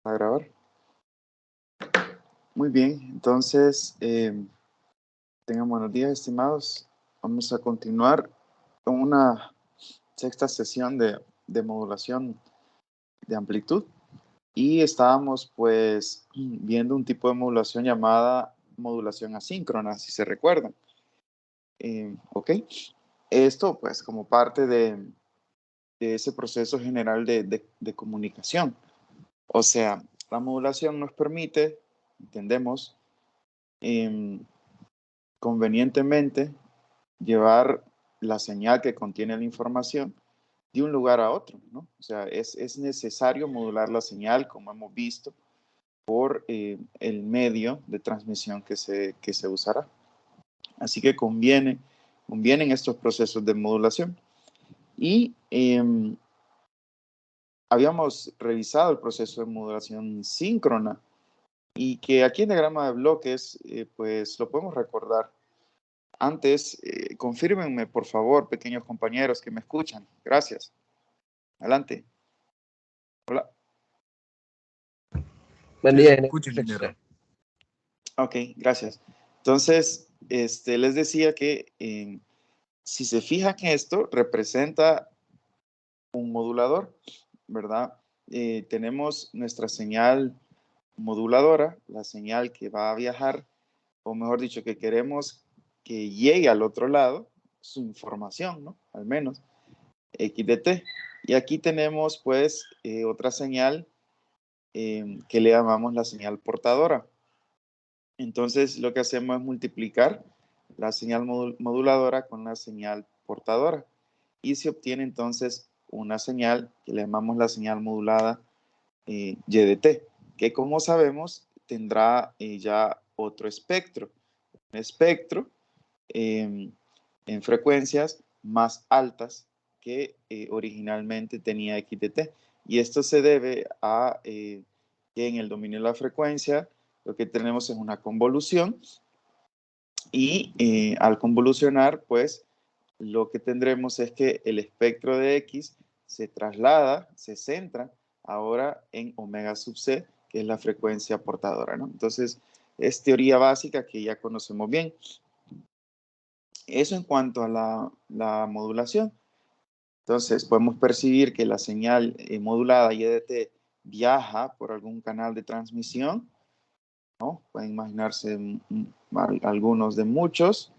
A grabar. Muy bien, entonces, tengan buenos días, estimados. Vamos a continuar con una sexta sesión de modulación de amplitud. Y estábamos, pues, viendo un tipo de modulación llamada modulación asíncrona, si se recuerdan. Ok. Esto, pues, como parte de ese proceso general de comunicación. O sea, la modulación nos permite, entendemos, convenientemente llevar la señal que contiene la información de un lugar a otro, ¿no? O sea, es necesario modular la señal, como hemos visto, por el medio de transmisión que se usará. Así que convienen estos procesos de modulación. Y habíamos revisado el proceso de modulación síncrona y que aquí en diagrama de bloques, pues lo podemos recordar. Antes, confírmenme, por favor, pequeños compañeros que me escuchan. Gracias. Adelante. Hola. Buen Sí, día, escucho, ingeniero. Ok, gracias. Entonces, les decía que si se fijan que esto representa un modulador, ¿verdad? Tenemos nuestra señal moduladora, la señal que va a viajar, o mejor dicho, que queremos que llegue al otro lado, su información, ¿no? Al menos, X de T. Y aquí tenemos, pues, otra señal que le llamamos la señal portadora. Entonces, lo que hacemos es multiplicar la señal moduladora con la señal portadora y se obtiene entonces una señal que le llamamos la señal modulada Y de T, que como sabemos tendrá ya otro espectro, un espectro en frecuencias más altas que originalmente tenía X de T. Y esto se debe a que en el dominio de la frecuencia lo que tenemos es una convolución y al convolucionar, pues lo que tendremos es que el espectro de X se traslada, se centra ahora en omega sub c, que es la frecuencia portadora, ¿no? Entonces, es teoría básica que ya conocemos bien. Eso en cuanto a la modulación. Entonces, podemos percibir que la señal modulada IDT viaja por algún canal de transmisión, ¿no? Pueden imaginarse algunos de muchos,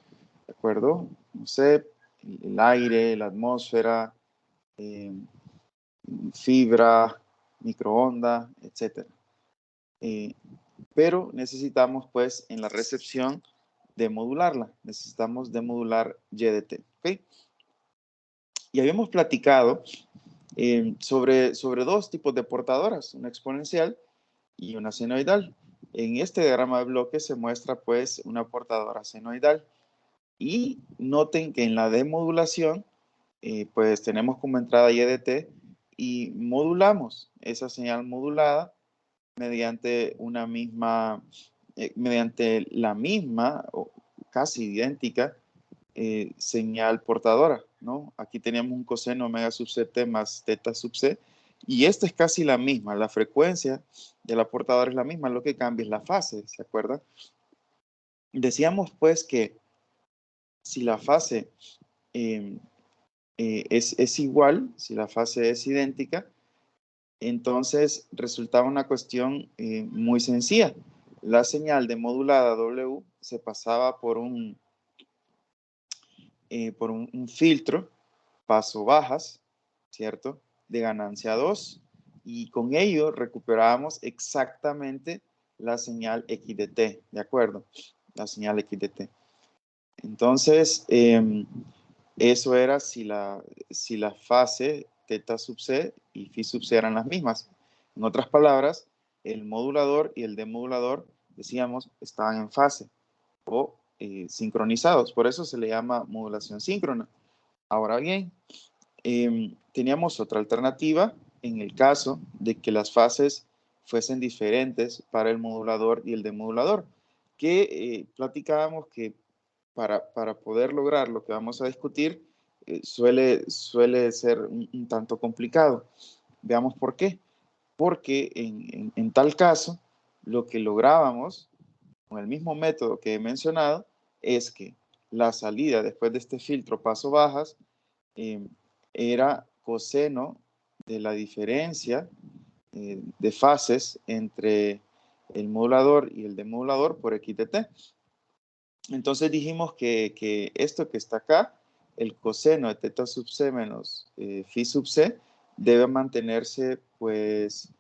¿de acuerdo? No sé, el aire, la atmósfera, fibra, microondas, etc. Pero necesitamos, pues, en la recepción de modularla. Necesitamos de modular YDT. ¿Okay? Y habíamos platicado sobre dos tipos de portadoras, una exponencial y una senoidal. En este diagrama de bloques se muestra, pues, una portadora senoidal. Y noten que en la demodulación, pues tenemos como entrada YDT y modulamos esa señal modulada mediante mediante la misma o casi idéntica señal portadora, ¿no? Aquí tenemos un coseno omega sub ct más teta sub c y esta es casi la misma, la frecuencia de la portadora es la misma, lo que cambia es la fase, ¿se acuerdan? Decíamos pues que si la fase es igual, si la fase es idéntica, entonces resultaba una cuestión muy sencilla. La señal de modulada W se pasaba por un filtro, paso bajas, ¿cierto? De ganancia 2 y con ello recuperábamos exactamente la señal X de T, ¿de acuerdo? La señal X de T. Entonces, eso era si la fase teta sub c y phi sub c eran las mismas. En otras palabras, el modulador y el demodulador, decíamos, estaban en fase o sincronizados. Por eso se le llama modulación síncrona. Ahora bien, teníamos otra alternativa en el caso de que las fases fuesen diferentes para el modulador y el demodulador, que platicábamos que para poder lograr lo que vamos a discutir suele ser un tanto complicado. Veamos por qué. porque en tal caso, lo que lográbamos con el mismo método que he mencionado es que la salida después de este filtro paso bajas eh, era coseno de la diferencia de fases entre el modulador y el demodulador por x de t. Entonces dijimos que esto que está acá, el coseno de teta sub c menos phi sub c, debe mantenerse pues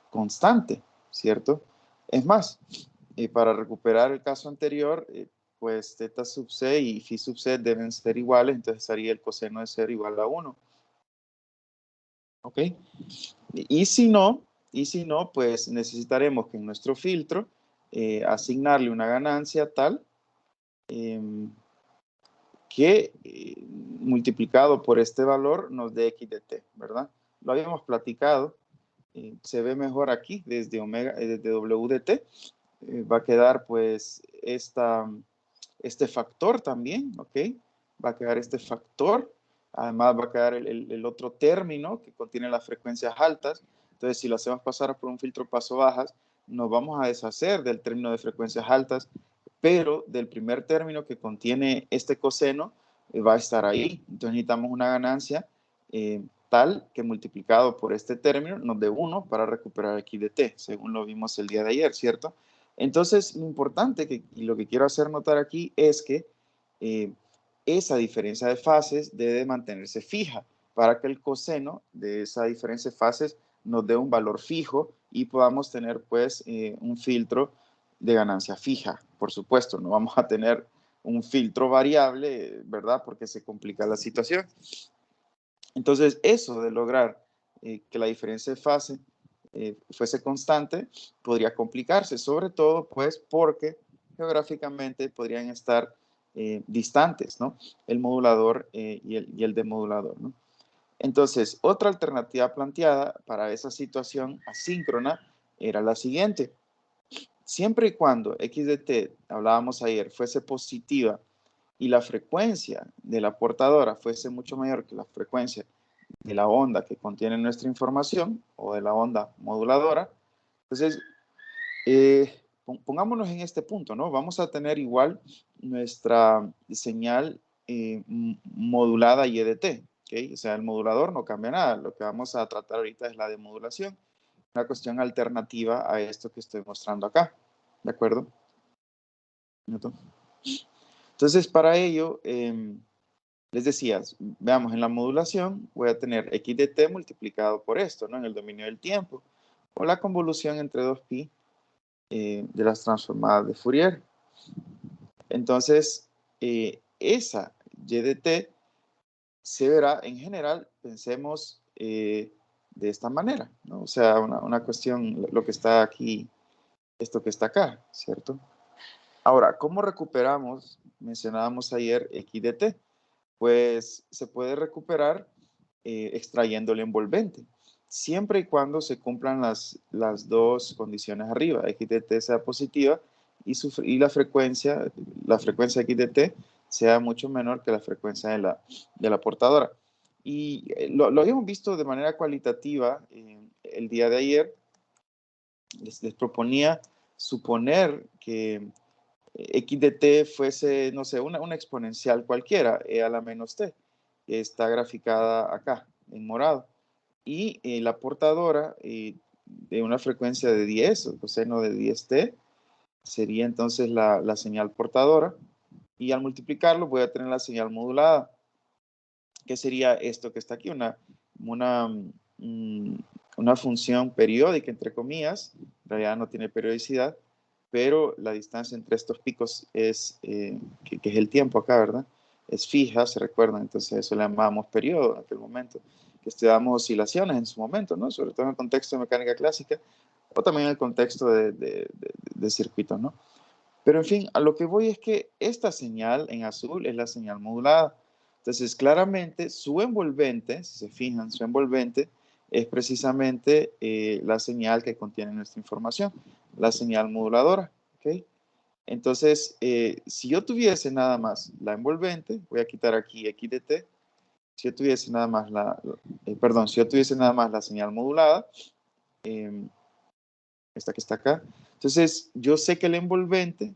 constante, ¿cierto? Es más, para recuperar el caso anterior, pues teta sub c y phi sub c deben ser iguales, entonces estaría el coseno de 0 igual a 1. ¿Ok? Y si no, pues necesitaremos que en nuestro filtro asignarle una ganancia tal que multiplicado por este valor nos dé x de t, ¿verdad? Lo habíamos platicado, se ve mejor aquí desde desde w de t, va a quedar pues este factor también, ¿ok? Va a quedar este factor, además va a quedar el otro término que contiene las frecuencias altas. Entonces, si lo hacemos pasar por un filtro paso bajas, nos vamos a deshacer del término de frecuencias altas, pero del primer término que contiene este coseno va a estar ahí. Entonces necesitamos una ganancia tal que multiplicado por este término nos dé 1 para recuperar x de t, según lo vimos el día de ayer, ¿cierto? Entonces, lo importante y lo que quiero hacer notar aquí es que esa diferencia de fases debe mantenerse fija para que el coseno de esa diferencia de fases nos dé un valor fijo y podamos tener pues un filtro de ganancia fija. Por supuesto, no vamos a tener un filtro variable, ¿verdad? Porque se complica la situación. Entonces, eso de lograr que la diferencia de fase fuese constante podría complicarse, sobre todo pues porque geográficamente podrían estar distantes, ¿no? El modulador y el demodulador, ¿no? Entonces, otra alternativa planteada para esa situación asíncrona era la siguiente. Siempre y cuando x de t, hablábamos ayer, fuese positiva y la frecuencia de la portadora fuese mucho mayor que la frecuencia de la onda que contiene nuestra información o de la onda moduladora, entonces pongámonos en este punto, ¿no? Vamos a tener igual nuestra señal modulada y EDT, ¿ok? O sea, el modulador no cambia nada. Lo que vamos a tratar ahorita es la demodulación, una cuestión alternativa a esto que estoy mostrando acá, ¿de acuerdo? Entonces, para ello, les decía, veamos, en la modulación voy a tener x de t multiplicado por esto, ¿no? En el dominio del tiempo, o la convolución entre 2pi de las transformadas de Fourier. Entonces, esa y de t se verá en general, pensemos de esta manera, ¿no? O sea, una cuestión, lo que está aquí, esto que está acá, ¿cierto? Ahora, ¿cómo recuperamos? Mencionábamos ayer x de t. Pues se puede recuperar extrayendo el envolvente, siempre y cuando se cumplan las dos condiciones arriba, x de t sea positiva y la frecuencia x de t sea mucho menor que la frecuencia de la portadora. Y lo habíamos visto de manera cualitativa el día de ayer. Les proponía suponer que x de t fuese, no sé, una exponencial cualquiera, e a la menos t, que está graficada acá, en morado. Y la portadora de una frecuencia de 10, o coseno de 10t, sería entonces la señal portadora. Y al multiplicarlo voy a tener la señal modulada, que sería esto que está aquí, una, mm, una función periódica, entre comillas, en realidad no tiene periodicidad, pero la distancia entre estos picos es, que es el tiempo acá, ¿verdad? Es fija, se recuerdan, entonces eso le llamamos periodo en aquel momento, que estudiamos oscilaciones en su momento, ¿no? Sobre todo en el contexto de mecánica clásica, o también en el contexto de circuitos, ¿no? Pero en fin, a lo que voy es que esta señal en azul es la señal modulada. Entonces, claramente su envolvente, si se fijan, su envolvente es precisamente la señal que contiene nuestra información, la señal moduladora. ¿Okay? Entonces, si yo tuviese nada más la envolvente, voy a quitar aquí x de t, si yo tuviese nada más perdón, si yo tuviese nada más la señal modulada, esta que está acá, entonces yo sé que el envolvente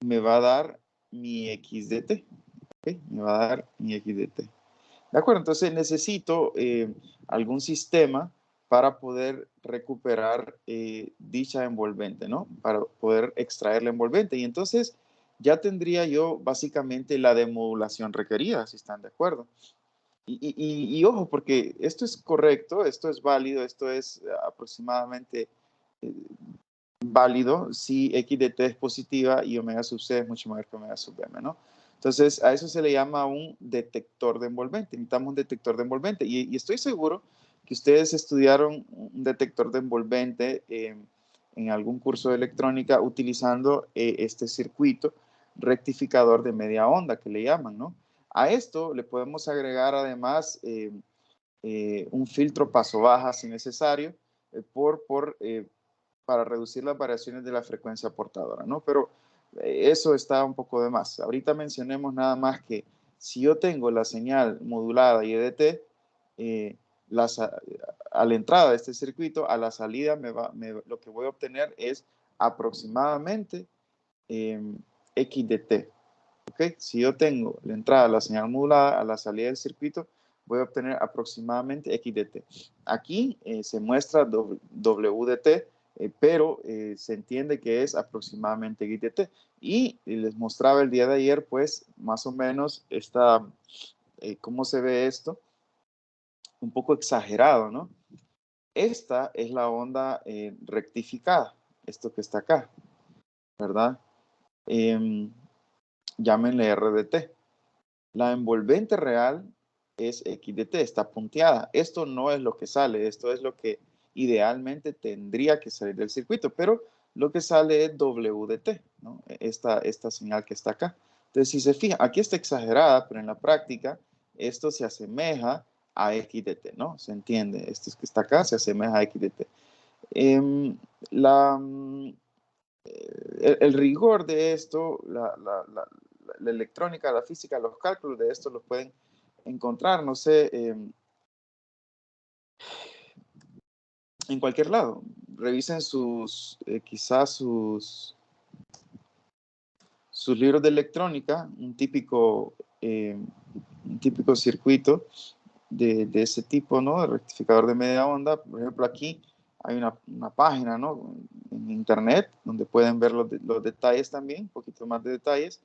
me va a dar mi x de t, ¿okay? Me va a dar mi x de t. De acuerdo, entonces necesito algún sistema para poder recuperar dicha envolvente, ¿no? Para poder extraer la envolvente. Y entonces ya tendría yo básicamente la demodulación requerida, si están de acuerdo. Y ojo, porque esto es correcto, esto es válido, esto es aproximadamente eh, válido si x de t es positiva y omega sub c es mucho mayor que omega sub m, ¿no? Entonces, a eso se le llama un detector de envolvente. Necesitamos un detector de envolvente. Y estoy seguro que ustedes estudiaron un detector de envolvente en algún curso de electrónica utilizando este circuito rectificador de media onda que le llaman, ¿no? A esto le podemos agregar además un filtro paso baja si necesario para reducir las variaciones de la frecuencia portadora, ¿no? Pero eso está un poco de más. Ahorita mencionemos nada más que si yo tengo la señal modulada y EDT, a la entrada de este circuito, a la salida lo que voy a obtener es aproximadamente X de T. ¿Okay? Si yo tengo la entrada de la señal modulada, a la salida del circuito, voy a obtener aproximadamente X de T. Aquí se muestra W de T, pero se entiende que es aproximadamente X de T. Y les mostraba el día de ayer, pues, más o menos cómo se ve esto, un poco exagerado, ¿no? Esta es la onda rectificada, esto que está acá, ¿verdad? Llámenle R de T. La envolvente real es X de T, está punteada. Esto no es lo que sale, esto es lo que idealmente tendría que salir del circuito, pero lo que sale es W de T, ¿no? Esta señal que está acá. Entonces, si se fija, aquí está exagerada, pero en la práctica esto se asemeja a X de T, ¿no? Se entiende, esto que está acá se asemeja a X de T. Em, la, el rigor de esto, la electrónica, la física, los cálculos de esto los pueden encontrar, no sé, en cualquier lado. Revisen quizás sus libros de electrónica, un típico circuito de ese tipo, ¿no? De rectificador de media onda. Por ejemplo, aquí hay una página, ¿no? En internet donde pueden ver los detalles también, un poquito más de detalles.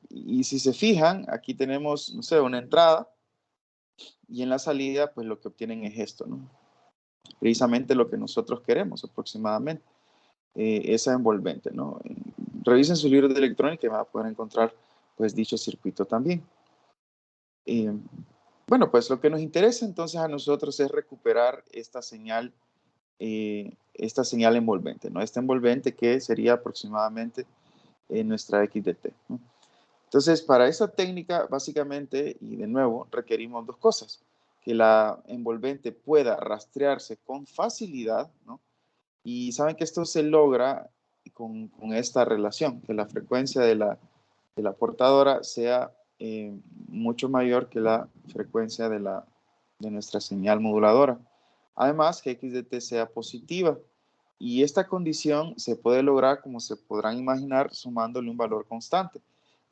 Y si se fijan, aquí tenemos, no sé, una entrada y en la salida, pues lo que obtienen es esto, ¿no? Precisamente lo que nosotros queremos aproximadamente, esa envolvente, ¿no? Revisen sus libros de electrónica y van a poder encontrar, pues, dicho circuito también. Bueno, pues lo que nos interesa entonces a nosotros es recuperar esta señal envolvente, ¿no? Esta envolvente que sería aproximadamente nuestra X de T, ¿no? Entonces, para esa técnica, básicamente, y de nuevo, requerimos dos cosas. Que la envolvente pueda rastrearse con facilidad, ¿no? Y saben que esto se logra con esta relación, que la frecuencia de la portadora sea mucho mayor que la frecuencia de nuestra señal moduladora. Además, que X de T sea positiva. Y esta condición se puede lograr, como se podrán imaginar, sumándole un valor constante.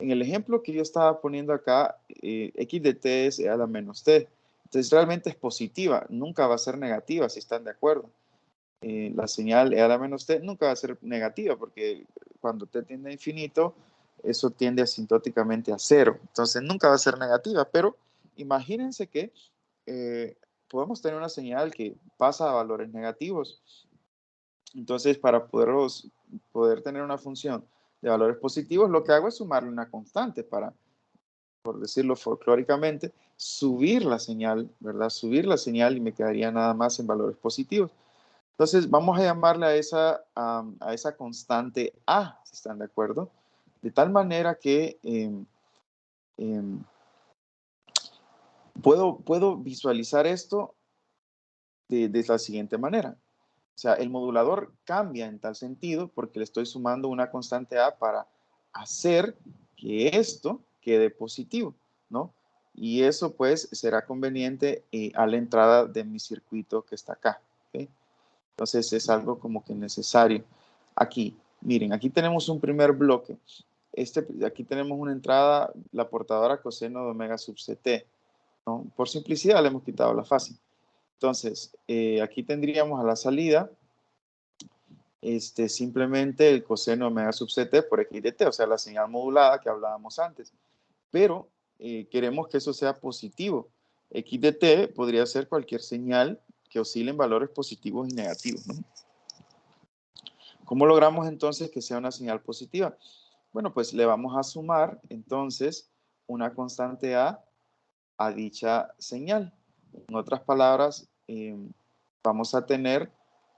En el ejemplo que yo estaba poniendo acá, X de T es a la menos T. Entonces realmente es positiva, nunca va a ser negativa, si están de acuerdo. La señal E a la menos T nunca va a ser negativa, porque cuando T tiende a infinito, eso tiende asintóticamente a cero. Entonces nunca va a ser negativa, pero imagínense que podemos tener una señal que pasa a valores negativos. Entonces, para poder tener una función de valores positivos, lo que hago es sumarle una constante para, por decirlo folclóricamente, subir la señal, ¿verdad? Subir la señal y me quedaría nada más en valores positivos. Entonces, vamos a llamarle a esa constante A, si están de acuerdo, de tal manera que em, puedo visualizar esto de la siguiente manera. O sea, el modulador cambia en tal sentido porque le estoy sumando una constante A para hacer que esto quede positivo, ¿no? Y eso pues será conveniente a la entrada de mi circuito que está acá. ¿Ok? Entonces es algo como que necesario. Aquí, miren, aquí tenemos un primer bloque. Aquí tenemos una entrada, la portadora coseno de omega sub ct, ¿no? Por simplicidad le hemos quitado la fase. Entonces, aquí tendríamos a la salida simplemente el coseno de omega sub ct por x de t, o sea, la señal modulada que hablábamos antes. Pero queremos que eso sea positivo. X de t podría ser cualquier señal que oscile en valores positivos y negativos, ¿no? ¿Cómo logramos entonces que sea una señal positiva? Bueno, pues le vamos a sumar entonces una constante a dicha señal. En otras palabras, vamos a tener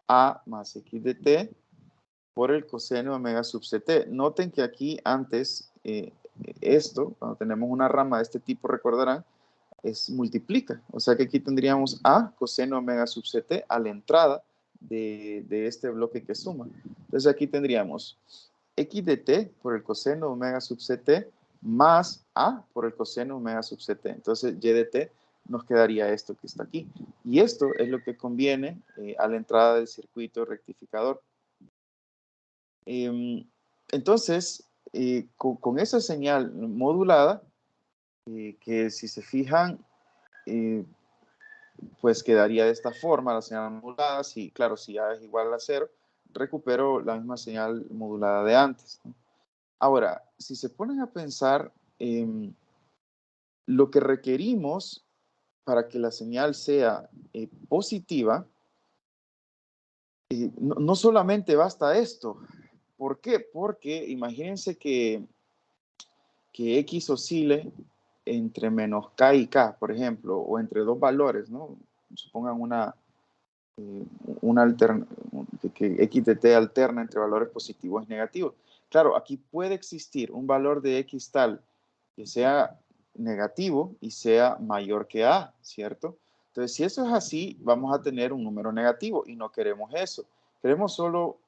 a más x de t por el coseno de omega sub ct. Noten que aquí antes, esto, cuando tenemos una rama de este tipo, recordarán, multiplica. O sea que aquí tendríamos a coseno de omega sub ct a la entrada de este bloque que suma. Entonces aquí tendríamos x de t por el coseno de omega sub ct más a por el coseno de omega sub ct. Entonces y de t nos quedaría esto que está aquí. Y esto es lo que conviene a la entrada del circuito rectificador. Entonces, con esa señal modulada, que si se fijan, pues quedaría de esta forma la señal modulada. Si, claro, si A es igual a 0, recupero la misma señal modulada de antes, ¿no? Ahora, si se ponen a pensar, lo que requerimos para que la señal sea positiva, no solamente basta esto. ¿Por qué? Porque imagínense que X oscile entre menos K y K, por ejemplo, o entre dos valores, ¿no? Supongan que X de T alterna entre valores positivos y negativos. Claro, aquí puede existir un valor de X tal que sea negativo y sea mayor que A, ¿cierto? Entonces, si eso es así, vamos a tener un número negativo y no queremos eso. Queremos solo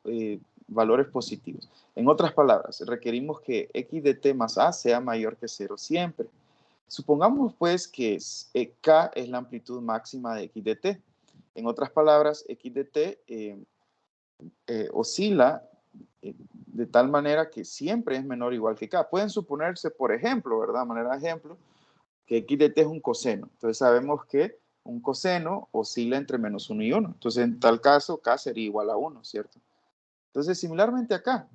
valores positivos. En otras palabras, requerimos que X de T más A sea mayor que 0 siempre. Supongamos pues que K es la amplitud máxima de X de T. En otras palabras, X de T oscila de tal manera que siempre es menor o igual que K. Pueden suponerse, por ejemplo, ¿verdad? De manera de ejemplo, que X de T es un coseno. Entonces sabemos que un coseno oscila entre menos 1 y 1. Entonces en tal caso, K sería igual a 1, ¿cierto? Entonces similarmente acá,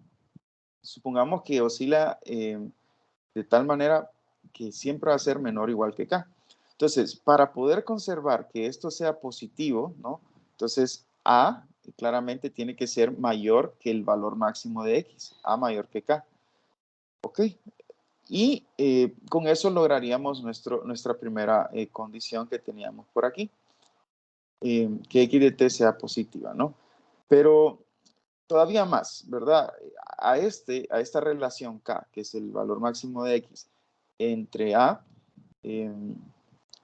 supongamos que oscila de tal manera que siempre va a ser menor o igual que K. Entonces, para poder conservar que esto sea positivo, ¿no? Entonces, A claramente tiene que ser mayor que el valor máximo de X, A mayor que K. ¿Ok? Y con eso lograríamos nuestra primera condición que teníamos por aquí, que X de T sea positiva, ¿no? Pero todavía más, ¿verdad? A esta relación K, que es el valor máximo de X, entre A,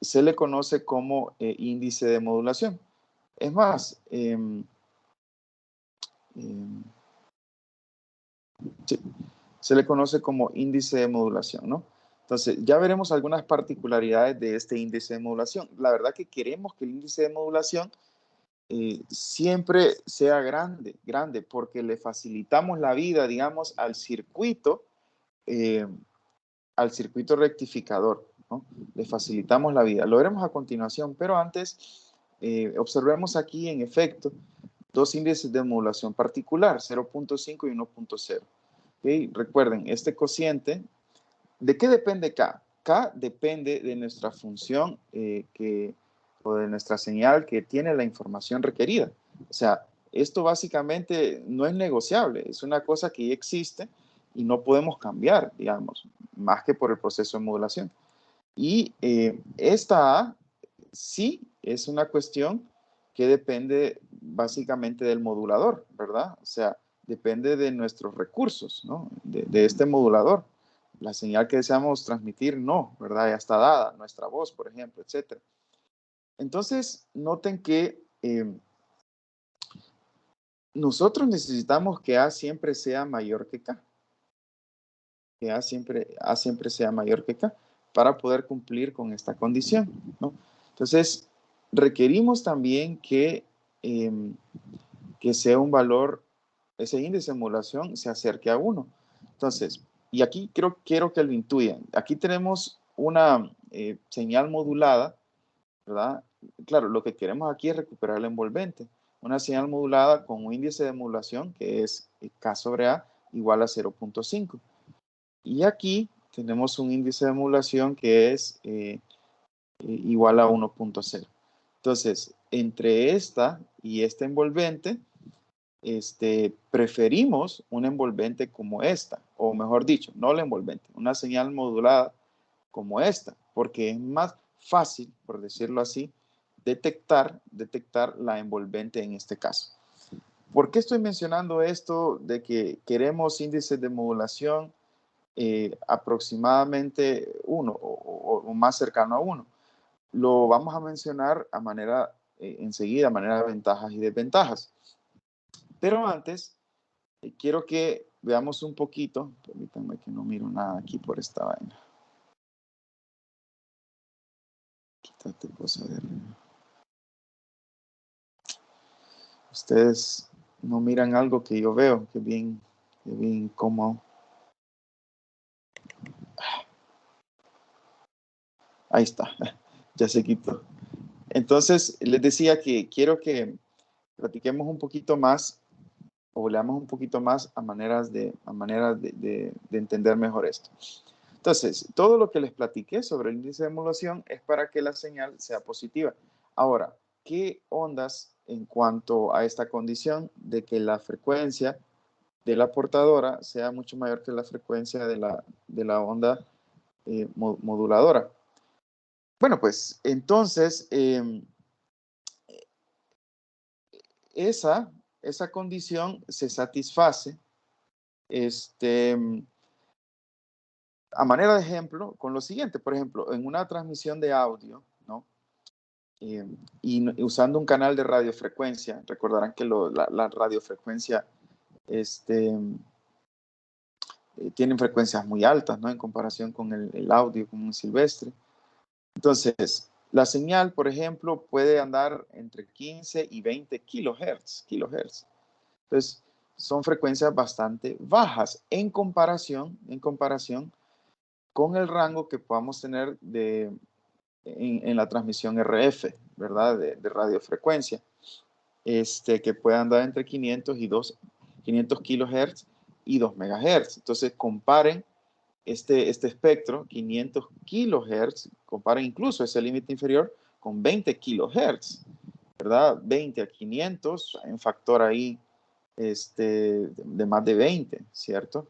se le conoce como índice de modulación. Es más, sí, se le conoce como índice de modulación, ¿no? Entonces, ya veremos algunas particularidades de este índice de modulación. La verdad que queremos que el índice de modulación siempre sea grande, porque le facilitamos la vida, digamos, eh, al circuito rectificador, ¿no? Le facilitamos la vida. Lo veremos a continuación, pero antes observemos aquí en efecto dos índices de modulación particular, 0.5 y 1.0. ¿Okay? Recuerden, este cociente, ¿de qué depende K? K depende de nuestra función o de nuestra señal que tiene la información requerida. O sea, esto básicamente no es negociable, es una cosa que ya existe y no podemos cambiar, digamos, más que por el proceso de modulación. Y esta A sí es una cuestión que depende básicamente del modulador, ¿verdad? O sea, depende de nuestros recursos, ¿no? De este modulador. La señal que deseamos transmitir, no, ¿verdad? Ya está dada, nuestra voz, por ejemplo, etc. Entonces, noten que nosotros necesitamos que A siempre sea mayor que K. Que A siempre sea mayor que K. para poder cumplir con esta condición, ¿no? Entonces, requerimos también que sea un valor, ese índice de modulación se acerque a 1. Entonces, y aquí quiero que lo intuyan. Aquí tenemos una señal modulada, ¿verdad? Claro, lo que queremos aquí es recuperar el envolvente. Una señal modulada con un índice de modulación que es K sobre A igual a 0.5. Y aquí tenemos un índice de modulación que es igual a 1.0. Entonces, entre esta y este envolvente, preferimos un envolvente como esta, o mejor dicho, no la envolvente, una señal modulada como esta, porque es más fácil, por decirlo así, detectar la envolvente en este caso. ¿Por qué estoy mencionando esto de que queremos índices de modulación aproximadamente 1 o más cercano a 1? Lo vamos a mencionar a manera, enseguida, a manera de ventajas y desventajas. Pero antes, quiero que veamos un poquito, permítanme que no miro nada aquí por esta vaina. Quítate cosa de arriba. Ustedes no miran algo que yo veo, que bien cómodo. Ahí está, ya se quitó. Entonces, les decía que quiero que platiquemos un poquito más o leamos un poquito más a maneras de entender mejor esto. Entonces, todo lo que les platiqué sobre el índice de modulación es para que la señal sea positiva. Ahora, ¿qué ondas en cuanto a esta condición de que la frecuencia de la portadora sea mucho mayor que la frecuencia de la onda moduladora? Bueno, pues entonces esa condición se satisface a manera de ejemplo con lo siguiente. Por ejemplo, en una transmisión de audio, ¿no? Y usando un canal de radiofrecuencia, recordarán que la radiofrecuencia tienen frecuencias muy altas, ¿no? En comparación con el audio común silvestre. Entonces, la señal, por ejemplo, puede andar entre 15 y 20 kilohertz. Entonces, son frecuencias bastante bajas en comparación con el rango que podamos tener en la transmisión RF, ¿verdad? De radiofrecuencia, que puede andar entre 500 kilohertz y 2 megahertz. Entonces, comparen este espectro, 500 kilohertz, comparen incluso ese límite inferior con 20 kilohertz, ¿verdad? 20 a 500, hay un factor ahí de más de 20, ¿cierto?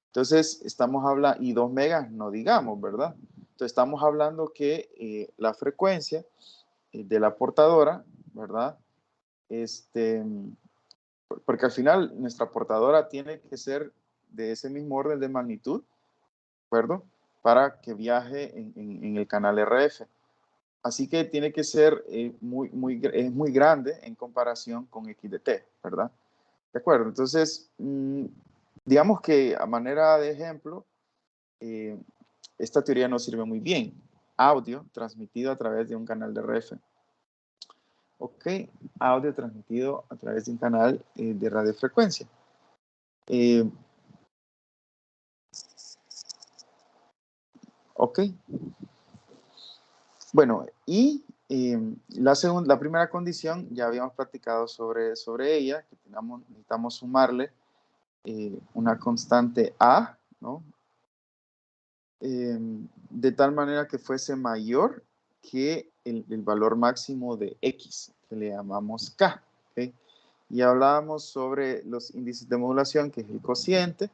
Entonces, estamos hablando, y 2 megas no digamos, ¿verdad? Entonces, estamos hablando que la frecuencia de la portadora, ¿verdad? Porque al final nuestra portadora tiene que ser de ese mismo orden de magnitud, ¿de acuerdo? Para que viaje en el canal RF. Así que tiene que ser es muy grande en comparación con X de T, ¿verdad? De acuerdo, entonces, digamos que a manera de ejemplo, esta teoría nos sirve muy bien. Audio transmitido a través de un canal de RF. Ok, audio transmitido a través de un canal de radiofrecuencia. Ok. Bueno, y la primera condición, ya habíamos platicado sobre ella, que necesitamos sumarle una constante A, ¿no? De tal manera que fuese mayor que el valor máximo de X, que le llamamos K. ¿Okay? Y hablábamos sobre los índices de modulación, que es el cociente,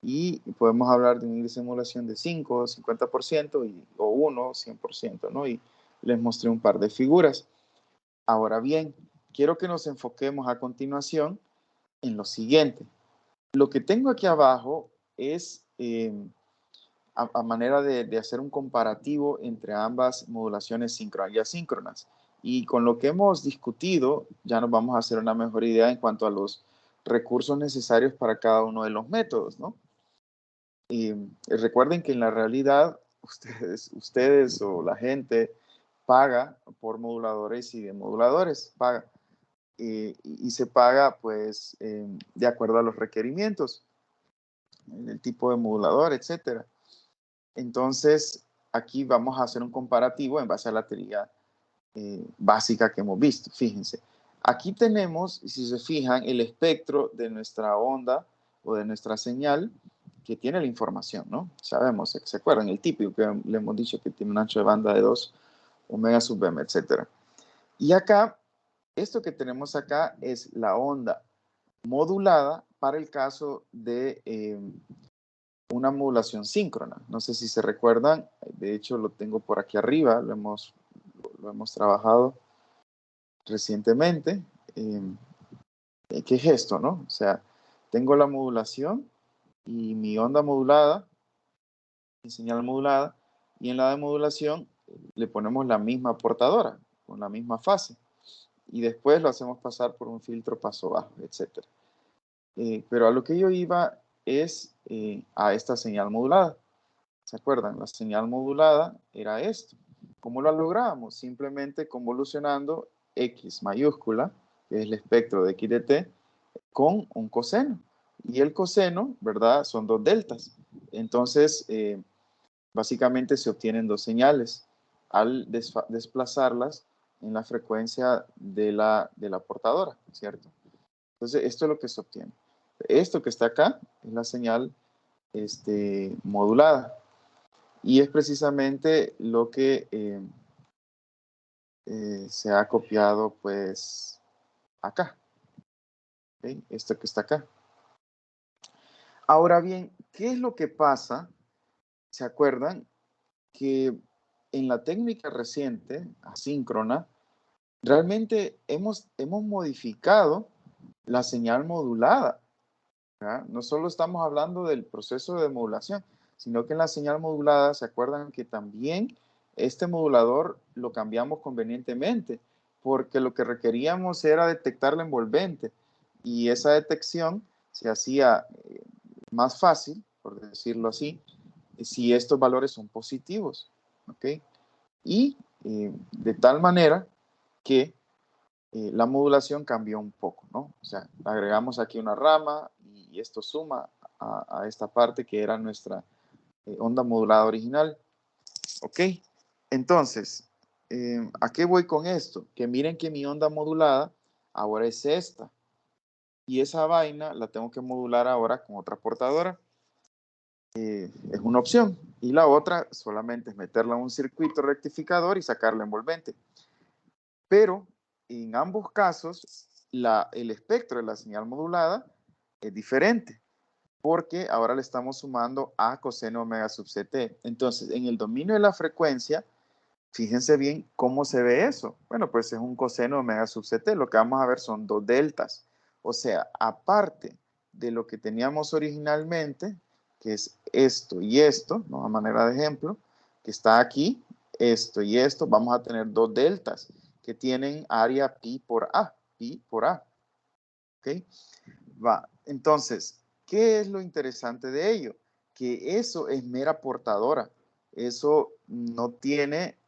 y podemos hablar de un índice de modulación de 5, 50% o 1, 100%, ¿no? Y les mostré un par de figuras. Ahora bien, quiero que nos enfoquemos a continuación en lo siguiente. Lo que tengo aquí abajo es a manera de hacer un comparativo entre ambas modulaciones síncronas y asíncronas. Y con lo que hemos discutido, ya nos vamos a hacer una mejor idea en cuanto a los recursos necesarios para cada uno de los métodos, ¿no? Y recuerden que en la realidad ustedes o la gente paga por moduladores y demoduladores, paga. Y se paga pues de acuerdo a los requerimientos, el tipo de modulador, etcétera. Entonces, aquí vamos a hacer un comparativo en base a la teoría básica que hemos visto. Fíjense, aquí tenemos, si se fijan, el espectro de nuestra onda o de nuestra señal que tiene la información, ¿no? Sabemos, ¿se acuerdan? El típico que le hemos dicho que tiene un ancho de banda de 2 omega sub m, etcétera. Y acá, esto que tenemos acá es la onda modulada para el caso de una modulación síncrona. No sé si se recuerdan, de hecho lo tengo por aquí arriba, lo hemos trabajado recientemente. ¿Qué es esto, no? O sea, tengo la modulación y mi onda modulada, mi señal modulada, y en la de modulación le ponemos la misma portadora, con la misma fase, y después lo hacemos pasar por un filtro paso bajo, etc. Pero a lo que yo iba es a esta señal modulada. ¿Se acuerdan? La señal modulada era esto. ¿Cómo lo lográbamos? Simplemente convolucionando X mayúscula, que es el espectro de X de T, con un coseno. Y el coseno, ¿verdad? Son dos deltas. Entonces, básicamente se obtienen dos señales al desplazarlas en la frecuencia de la portadora, ¿cierto? Entonces, esto es lo que se obtiene. Esto que está acá es la señal modulada. Y es precisamente lo que se ha copiado, pues, acá. ¿Okay? Esto que está acá. Ahora bien, ¿qué es lo que pasa? ¿Se acuerdan? Que en la técnica reciente, asíncrona, realmente hemos modificado la señal modulada. ¿Ya? No solo estamos hablando del proceso de modulación, sino que en la señal modulada, ¿se acuerdan que también este modulador lo cambiamos convenientemente? Porque lo que requeríamos era detectar la envolvente y esa detección se hacía más fácil, por decirlo así, si estos valores son positivos, ¿ok? Y de tal manera que la modulación cambió un poco, ¿no? O sea, agregamos aquí una rama y esto suma a esta parte que era nuestra onda modulada original. ¿Ok? Entonces, ¿a qué voy con esto? Que miren que mi onda modulada ahora es esta. Y esa vaina la tengo que modular ahora con otra portadora. Es una opción. Y la otra solamente es meterla en un circuito rectificador y sacar la envolvente. Pero en ambos casos, el espectro de la señal modulada es diferente, porque ahora le estamos sumando a coseno omega sub ct. Entonces, en el dominio de la frecuencia, fíjense bien cómo se ve eso. Bueno, pues es un coseno omega sub ct. Lo que vamos a ver son dos deltas. O sea, aparte de lo que teníamos originalmente, que es esto y esto, ¿no? A manera de ejemplo, que está aquí, esto y esto, vamos a tener dos deltas que tienen área pi por A. ¿Ok? Va. Entonces, ¿qué es lo interesante de ello? Que eso es mera portadora. Eso no tiene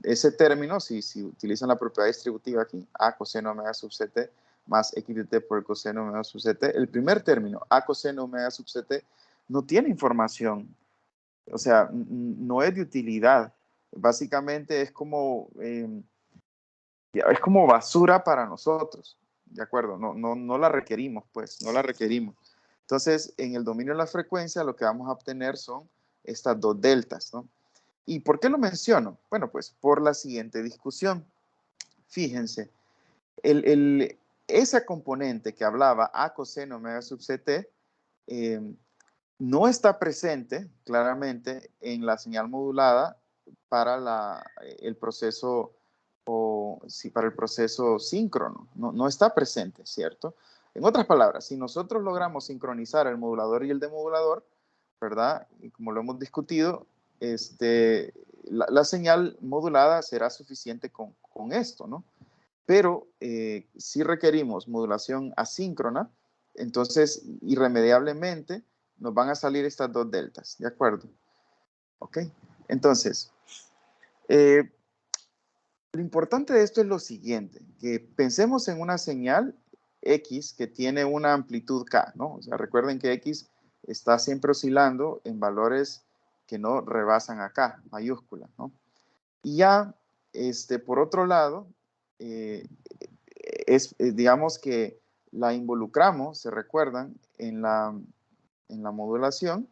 ese término, si utilizan la propiedad distributiva aquí, A coseno omega sub ct más x de t por el coseno omega sub ct, el primer término, A coseno omega sub ct, no tiene información. O sea, no es de utilidad. Básicamente es como basura para nosotros, ¿de acuerdo? No la requerimos, pues, no la requerimos. Entonces, en el dominio de la frecuencia, lo que vamos a obtener son estas dos deltas, ¿no? ¿Y por qué lo menciono? Bueno, pues por la siguiente discusión. Fíjense, esa componente que hablaba A coseno omega sub ct no está presente claramente en la señal modulada para el proceso para el proceso síncrono. No está presente, ¿cierto? En otras palabras, si nosotros logramos sincronizar el modulador y el demodulador, ¿verdad? Y como lo hemos discutido, la señal modulada será suficiente con esto, ¿no? Pero si requerimos modulación asíncrona, entonces irremediablemente nos van a salir estas dos deltas, ¿de acuerdo? ¿Ok? Entonces, lo importante de esto es lo siguiente, que pensemos en una señal X que tiene una amplitud K, ¿no? O sea, recuerden que X está siempre oscilando en valores que no rebasan a K, mayúscula, ¿no? Y ya, por otro lado, digamos que la involucramos, se recuerdan, en la modulación,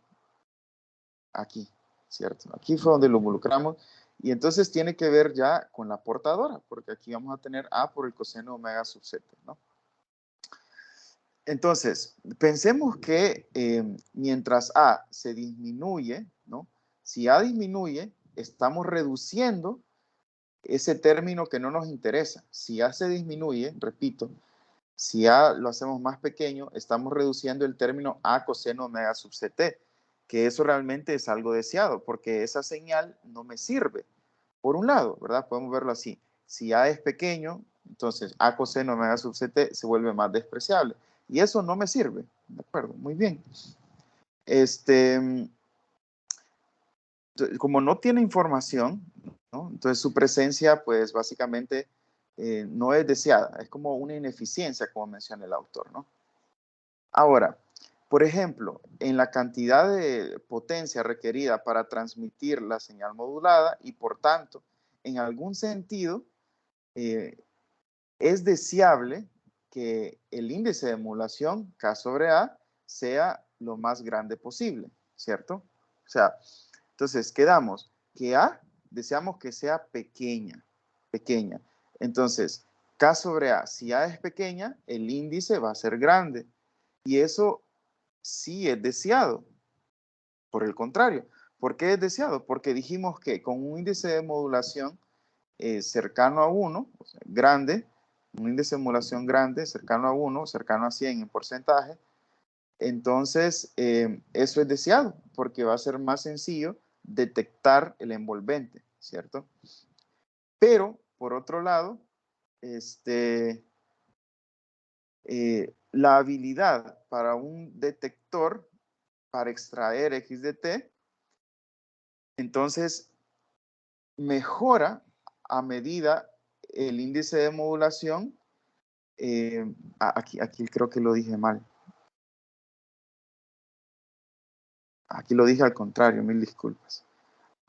aquí, ¿cierto? Aquí fue donde lo involucramos. Y entonces tiene que ver ya con la portadora, porque aquí vamos a tener A por el coseno omega sub z, ¿no? Entonces, pensemos que mientras A se disminuye, ¿no? Si A disminuye, estamos reduciendo ese término que no nos interesa. Si A se disminuye, repito, si A lo hacemos más pequeño, estamos reduciendo el término A coseno omega sub ct, que eso realmente es algo deseado, porque esa señal no me sirve. Por un lado, ¿verdad? Podemos verlo así. Si A es pequeño, entonces A coseno omega sub ct se vuelve más despreciable. Y eso no me sirve. ¿De acuerdo? Muy bien. Como no tiene información, ¿no? Entonces su presencia, pues básicamente no es deseada. Es como una ineficiencia, como menciona el autor, ¿no? Ahora, por ejemplo, en la cantidad de potencia requerida para transmitir la señal modulada y por tanto, en algún sentido, es deseable que el índice de modulación K sobre A sea lo más grande posible, ¿cierto? O sea, entonces quedamos que A deseamos que sea pequeña, pequeña. Entonces, K sobre A, si A es pequeña, el índice va a ser grande. Y eso sí es deseado. Por el contrario, ¿por qué es deseado? Porque dijimos que con un índice de modulación cercano a 1, o sea, grande, un índice de modulación grande, cercano a 1, cercano a 100 en porcentaje, entonces eso es deseado porque va a ser más sencillo detectar el envolvente, ¿cierto? Pero, por otro lado, la habilidad para un detector para extraer X de T, entonces mejora a medida el índice de modulación. Aquí creo que lo dije mal. Aquí lo dije al contrario, mil disculpas.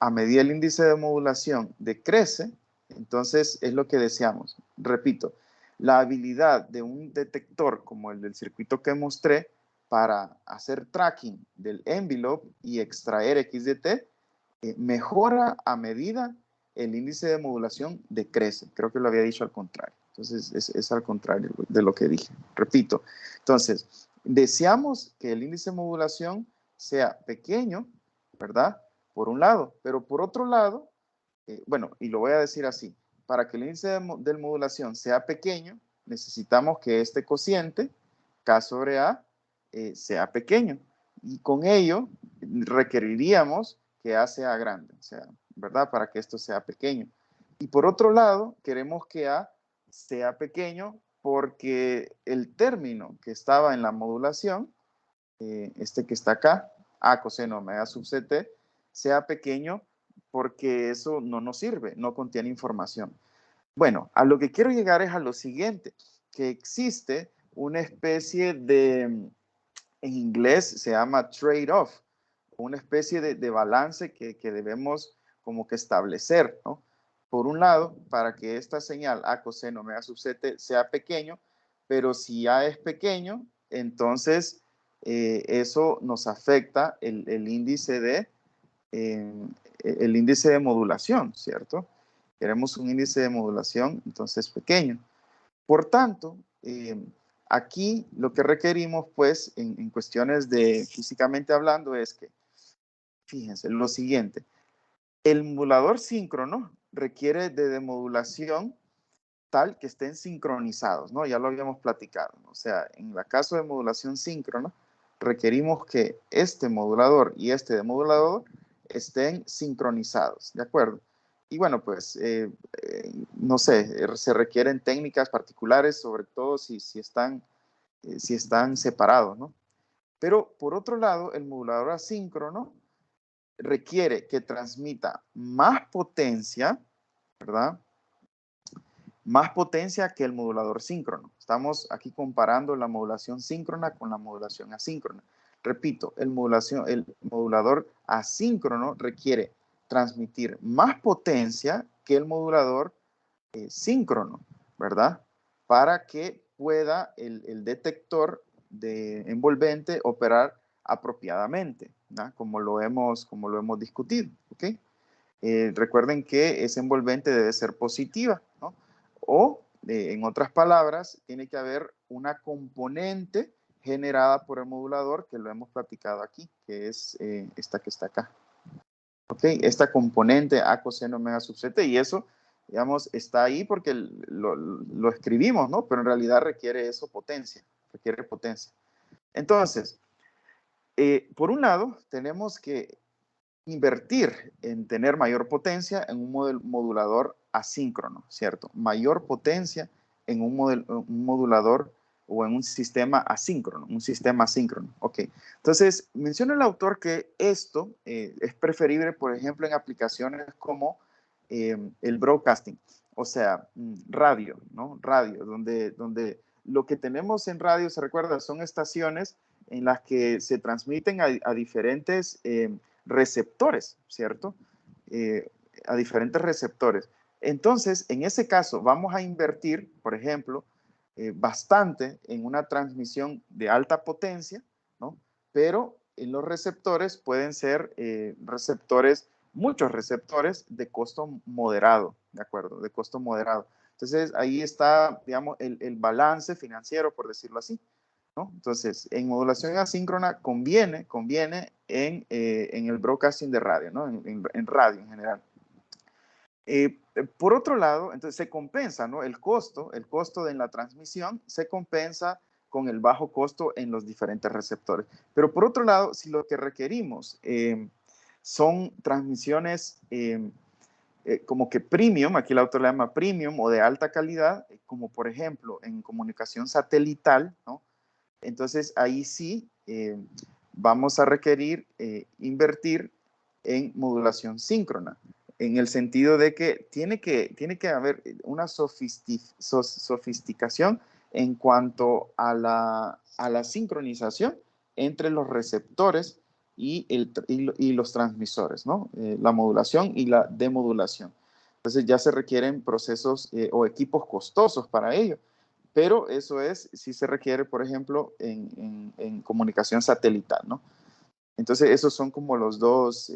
A medida el índice de modulación decrece, entonces es lo que deseamos. Repito, la habilidad de un detector como el del circuito que mostré para hacer tracking del envelope y extraer X de T mejora a medida el índice de modulación decrece. Creo que lo había dicho al contrario. Entonces, es al contrario de lo que dije. Repito. Entonces, deseamos que el índice de modulación sea pequeño, ¿verdad? Por un lado. Pero por otro lado, bueno, y lo voy a decir así. Para que el índice de modulación sea pequeño, necesitamos que este cociente, K sobre A, sea pequeño. Y con ello requeriríamos que A sea grande, o sea, ¿verdad? Para que esto sea pequeño. Y por otro lado, queremos que A sea pequeño porque el término que estaba en la modulación, que está acá, A coseno omega sub ct, sea pequeño porque eso no nos sirve, no contiene información. Bueno, a lo que quiero llegar es a lo siguiente, que existe una especie de, en inglés se llama trade-off, una especie de balance que debemos como que establecer, ¿no? Por un lado, para que esta señal A coseno omega sub ct sea pequeño, pero si A es pequeño, entonces eso nos afecta el índice de modulación, ¿cierto? Queremos un índice de modulación, entonces pequeño. Por tanto, aquí lo que requerimos, pues, en cuestiones de físicamente hablando, es que, fíjense, lo siguiente, el modulador síncrono requiere de demodulación tal que estén sincronizados, ¿no? Ya lo habíamos platicado, ¿no? O sea, en el caso de modulación síncrona, requerimos que este modulador y este demodulador estén sincronizados, ¿de acuerdo? Y bueno, pues, no sé, se requieren técnicas particulares, sobre todo si están separados, ¿no? Pero por otro lado, el modulador asíncrono requiere que transmita más potencia, ¿verdad? Más potencia que el modulador síncrono. Estamos aquí comparando la modulación síncrona con la modulación asíncrona. Repito, el modulador asíncrono requiere transmitir más potencia que el modulador síncrono, ¿verdad? Para que pueda el detector de envolvente operar apropiadamente, ¿no? Como lo hemos discutido, ¿ok? Recuerden que esa envolvente debe ser positiva, ¿no? O, en otras palabras, tiene que haber una componente generada por el modulador, que lo hemos platicado aquí, que es esta que está acá. ¿Ok? Esta componente A coseno omega sub c t, y eso, digamos, está ahí porque lo escribimos, ¿no? Pero en realidad requiere eso potencia, requiere potencia. Entonces, por un lado, tenemos que invertir en tener mayor potencia en un modulador asíncrono, ¿cierto? Mayor potencia en un modulador o en un sistema asíncrono, Ok, entonces menciona el autor que esto es preferible, por ejemplo, en aplicaciones como el broadcasting, o sea, radio, ¿no? Radio, donde lo que tenemos en radio, se recuerda, son estaciones en las que se transmiten a diferentes receptores, ¿cierto? A diferentes receptores. Entonces, en ese caso, vamos a invertir, por ejemplo, bastante en una transmisión de alta potencia, ¿no? Pero en los receptores pueden ser muchos receptores de costo moderado, ¿de acuerdo? De costo moderado. Entonces, ahí está, digamos, el balance financiero, por decirlo así, ¿no? Entonces, en modulación asíncrona conviene en el broadcasting de radio, ¿no? En radio en general. Por otro lado, entonces se compensa, ¿no? El costo de la transmisión se compensa con el bajo costo en los diferentes receptores. Pero por otro lado, si lo que requerimos son transmisiones como que premium, aquí el autor le llama premium o de alta calidad, como por ejemplo en comunicación satelital, ¿no? Entonces ahí sí vamos a requerir invertir en modulación síncrona, en el sentido de que tiene que haber una sofisticación en cuanto a la sincronización entre los receptores y los transmisores, ¿no? La modulación y la demodulación. Entonces ya se requieren procesos o equipos costosos para ello, pero eso es si se requiere, por ejemplo, en comunicación satelital, ¿no? Entonces, esos son como los dos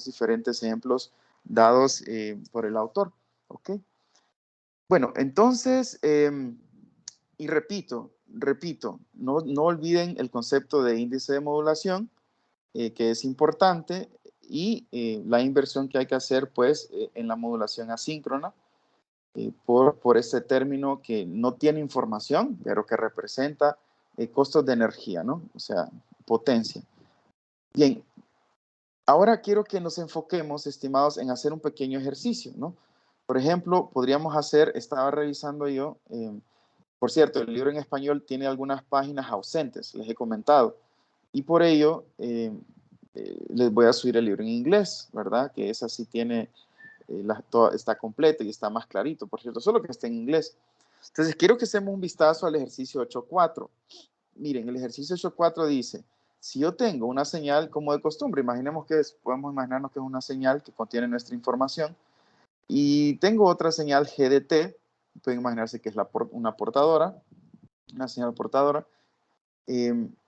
diferentes ejemplos dados por el autor, ¿ok? Bueno, entonces, y repito, no olviden el concepto de índice de modulación, que es importante, y la inversión que hay que hacer, pues, en la modulación asíncrona, por este término que no tiene información, pero que representa costos de energía, ¿no? O sea, potencia. Bien, ahora quiero que nos enfoquemos, estimados, en hacer un pequeño ejercicio, ¿no? Por ejemplo, podríamos hacer, estaba revisando yo, por cierto, el libro en español tiene algunas páginas ausentes, les he comentado, y por ello les voy a subir el libro en inglés, ¿verdad? Que esa sí tiene, está completo y está más clarito, por cierto, solo que está en inglés. Entonces, quiero que hacemos un vistazo al ejercicio 8.4. Miren, el ejercicio 8.4 dice, si yo tengo una señal como de costumbre, podemos imaginarnos que es una señal que contiene nuestra información, y tengo otra señal GDT, pueden imaginarse que es una portadora, una señal portadora,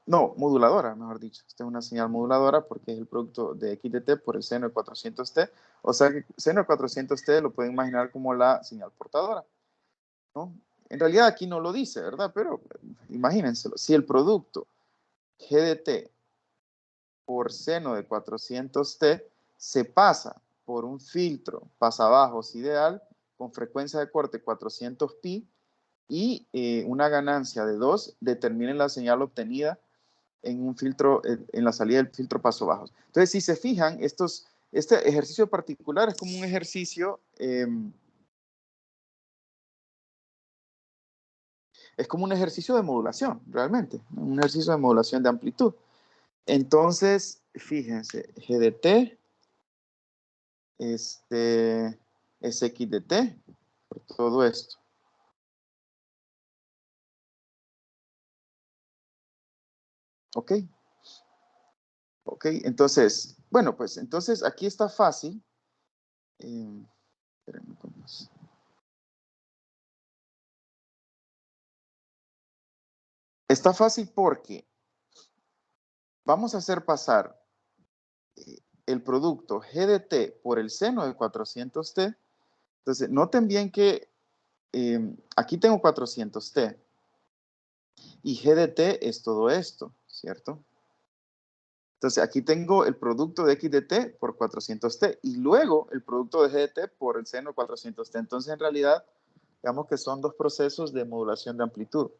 no, moduladora, mejor dicho. Esta es una señal moduladora porque es el producto de x de t por el seno de 400t. O sea que seno de 400t lo pueden imaginar como la señal portadora, ¿no? En realidad aquí no lo dice, ¿verdad? Pero imagínenselo. Si el producto g de t por seno de 400t se pasa por un filtro pasabajos ideal con frecuencia de corte 400 pi y una ganancia de 2, determinen la señal obtenida en un filtro, en la salida del filtro paso bajos. Entonces, si se fijan, este ejercicio particular es como un ejercicio, de modulación, realmente, un ejercicio de modulación de amplitud. Entonces, fíjense, G de T es X de T por todo esto. ¿Ok? Ok, entonces, bueno, pues entonces aquí está fácil. Espérenme, pues. Está fácil porque vamos a hacer pasar el producto G de T por el seno de 400T. Entonces, noten bien que aquí tengo 400T y G de T es todo esto, ¿cierto? Entonces, aquí tengo el producto de X de T por 400T y luego el producto de G de T por el seno de 400T. Entonces, en realidad, digamos que son dos procesos de modulación de amplitud.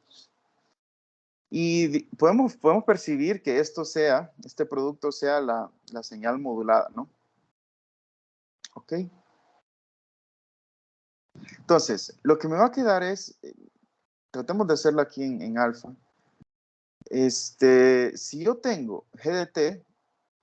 Y podemos percibir que este producto sea la señal modulada, ¿no? ¿Ok? Entonces, lo que me va a quedar es, tratemos de hacerlo aquí en alfa. Si yo tengo G de T,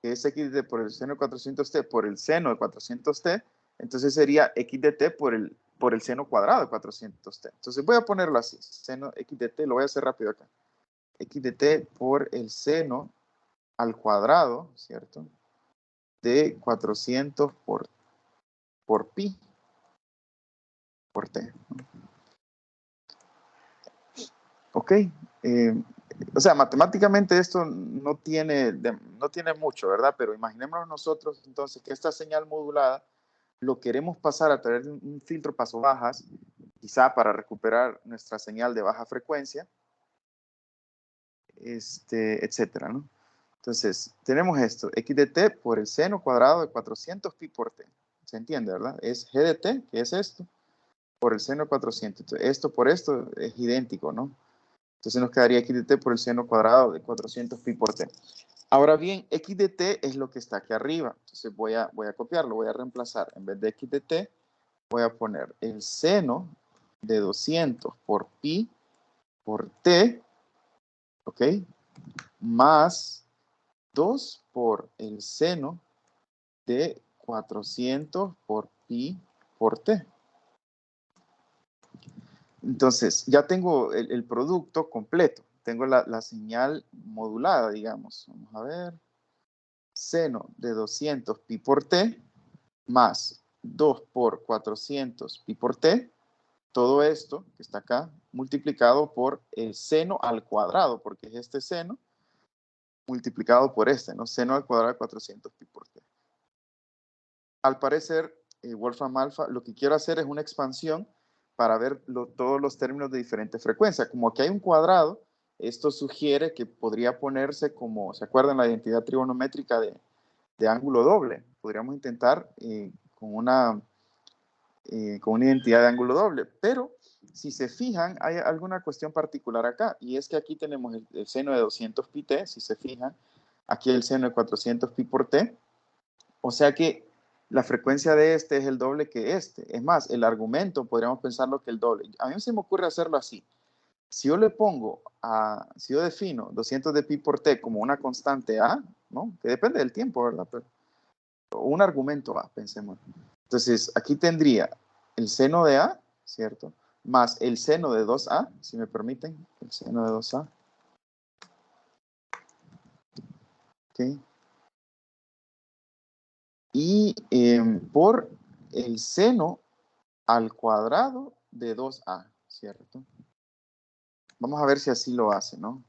que es X de T por el seno de 400T por el seno de 400T, entonces sería X de T por el seno cuadrado de 400T. Entonces voy a ponerlo así, seno X de T, lo voy a hacer rápido acá. X de T por el seno al cuadrado, ¿cierto? De 400 por pi por T. ¿Ok? O sea, matemáticamente esto no tiene mucho, ¿verdad? Pero imaginémonos nosotros entonces que esta señal modulada lo queremos pasar a través de un filtro paso bajas, quizá para recuperar nuestra señal de baja frecuencia, etcétera, ¿no? Entonces, tenemos esto, x de t por el seno cuadrado de 400 pi por t. ¿Se entiende, verdad? Es g de t, que es esto, por el seno de 400. Entonces, esto por esto es idéntico, ¿no? Entonces nos quedaría x de t por el seno cuadrado de 400 pi por t. Ahora bien, x de t es lo que está aquí arriba. Entonces voy a copiarlo, voy a reemplazar. En vez de x de t, voy a poner el seno de 200 por pi por t, ¿ok? Más 2 por el seno de 400 por pi por t. Entonces, ya tengo el producto completo. Tengo la señal modulada, digamos. Vamos a ver. Seno de 200 pi por t más 2 por 400 pi por t. Todo esto que está acá multiplicado por el seno al cuadrado, porque es este seno multiplicado por este, ¿no? Seno al cuadrado de 400 pi por t. Al parecer, Wolfram Alpha, lo que quiero hacer es una expansión para ver todos los términos de diferente frecuencia. Como aquí hay un cuadrado, esto sugiere que podría ponerse como, ¿se acuerdan la identidad trigonométrica de ángulo doble? Podríamos intentar con una identidad de ángulo doble, pero si se fijan, hay alguna cuestión particular acá, y es que aquí tenemos el seno de 200 pi t, si se fijan, aquí el seno de 400 pi por t, o sea que la frecuencia de este es el doble que este. Es más, el argumento podríamos pensarlo que el doble. A mí se me ocurre hacerlo así. Si yo le pongo si yo defino 200 de pi por t como una constante a, ¿no? Que depende del tiempo, ¿verdad? Pero un argumento a, pensemos. Entonces, aquí tendría el seno de a, ¿cierto? Más el seno de 2a, si me permiten, el seno de 2a. ¿Ok? Y por el seno al cuadrado de 2a, ¿cierto? Vamos a ver si así lo hace, ¿no?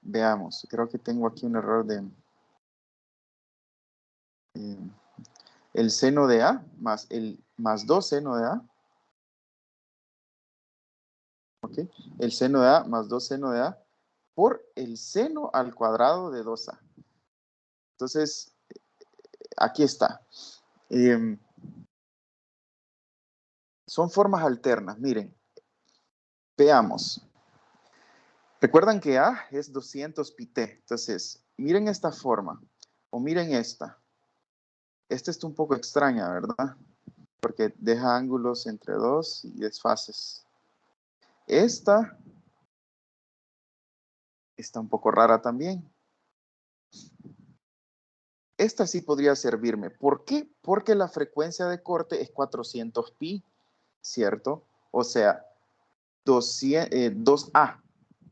Veamos, creo que tengo aquí un error de eh, el seno de a más 2 seno de a, ¿ok? El seno de a más 2 seno de a por el seno al cuadrado de 2a. Entonces, aquí está. Son formas alternas, miren, veamos. Recuerdan que A es 200 pi t, entonces, miren esta forma, o miren esta. Esta está un poco extraña, ¿verdad? Porque deja ángulos entre 2 y desfases. Esta está un poco rara también. esta sí podría servirme. ¿Por qué? Porque la frecuencia de corte es 400 pi, ¿cierto? O sea, 2A,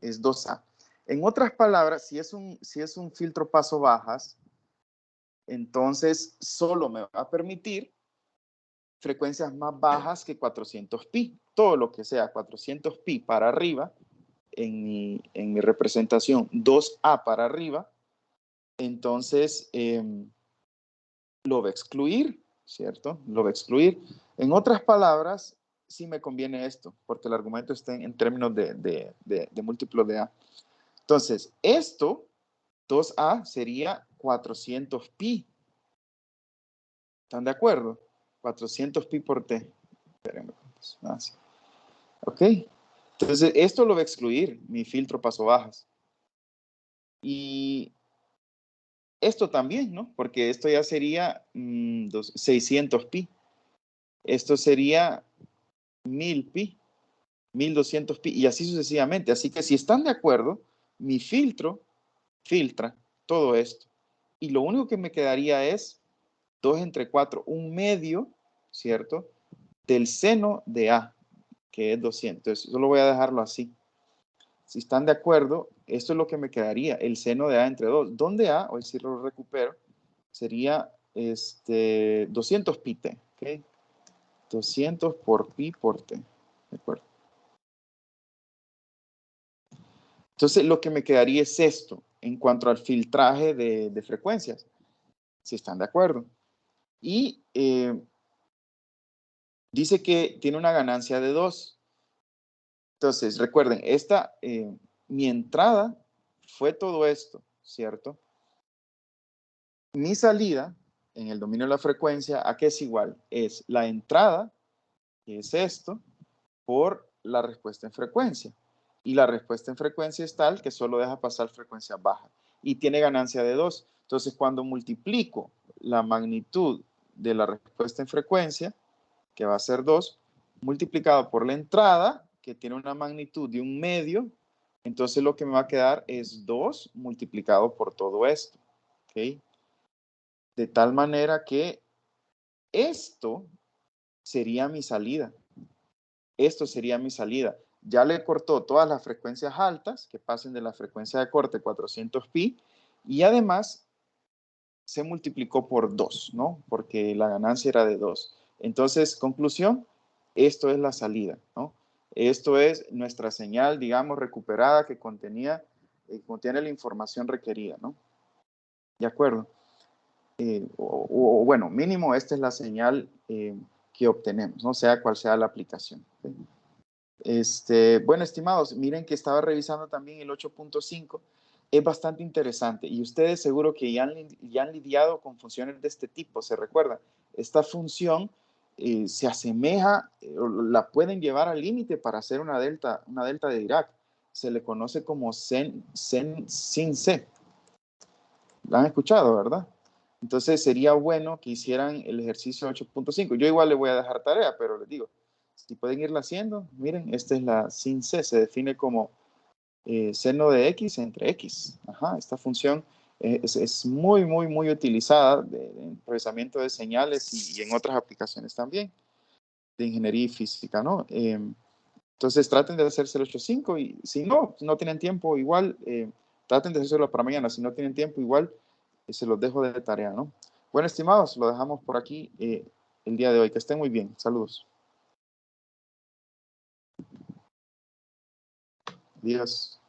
es 2A. En otras palabras, si es un filtro paso bajas, entonces solo me va a permitir frecuencias más bajas que 400 pi. Todo lo que sea 400 pi para arriba, en mi representación 2A para arriba, entonces lo va a excluir, ¿cierto? Lo va a excluir. En otras palabras, sí me conviene esto, porque el argumento está en términos de múltiplos de A. Entonces, esto, 2A, sería 400 pi. ¿Están de acuerdo? 400 pi por T. Espérenme. Ok. Entonces, esto lo va a excluir, mi filtro paso bajas. Y esto también, ¿no? Porque esto ya sería 600 pi. Esto sería 1000 pi, 1200 pi, y así sucesivamente. Así que si están de acuerdo, mi filtro filtra todo esto. Y lo único que me quedaría es 2 entre 4, un medio, ¿cierto? Del seno de A, que es 200. Entonces, solo voy a dejarlo así. Si están de acuerdo, esto es lo que me quedaría, el seno de A entre 2. ¿Dónde A? Hoy sí lo recupero. Sería 200 pi t, ¿ok? 200 por pi por t, ¿de acuerdo? Entonces, lo que me quedaría es esto, en cuanto al filtraje de frecuencias, si están de acuerdo. Y dice que tiene una ganancia de 2. Entonces, recuerden, mi entrada fue todo esto, ¿cierto? Mi salida en el dominio de la frecuencia, ¿a qué es igual? Es la entrada, que es esto, por la respuesta en frecuencia. Y la respuesta en frecuencia es tal que solo deja pasar frecuencia baja. Y tiene ganancia de 2. Entonces, cuando multiplico la magnitud de la respuesta en frecuencia, que va a ser 2, multiplicado por la entrada, que tiene una magnitud de un medio, entonces lo que me va a quedar es 2 multiplicado por todo esto. ¿Ok? De tal manera que esto sería mi salida. Esto sería mi salida. Ya le cortó todas las frecuencias altas, que pasen de la frecuencia de corte 400 pi, y además se multiplicó por 2, ¿no? Porque la ganancia era de 2. Entonces, conclusión, esto es la salida, ¿no? Esto es nuestra señal, digamos, recuperada que contiene la información requerida, ¿no? De acuerdo. Bueno, mínimo esta es la señal que obtenemos, no sea cual sea la aplicación. ¿Okay? Bueno, estimados, miren que estaba revisando también el 8.5, es bastante interesante y ustedes seguro que ya han lidiado con funciones de este tipo, ¿se recuerdan? Esta función se asemeja, la pueden llevar al límite para hacer una delta de Dirac. Se le conoce como sin C. ¿La han escuchado, verdad? Entonces sería bueno que hicieran el ejercicio 8.5. Yo igual le voy a dejar tarea, pero les digo, si pueden irla haciendo, miren, esta es la sin C, se define como seno de X entre X. Ajá, esta función es muy, muy, muy utilizada en procesamiento de señales y en otras aplicaciones también de ingeniería y física, ¿no? Entonces traten de hacerse el 8.5 y si no tienen tiempo, igual traten de hacerlo para mañana. Si no tienen tiempo, igual se los dejo de tarea, ¿no? Bueno, estimados, lo dejamos por aquí el día de hoy. Que estén muy bien. Saludos. Adiós.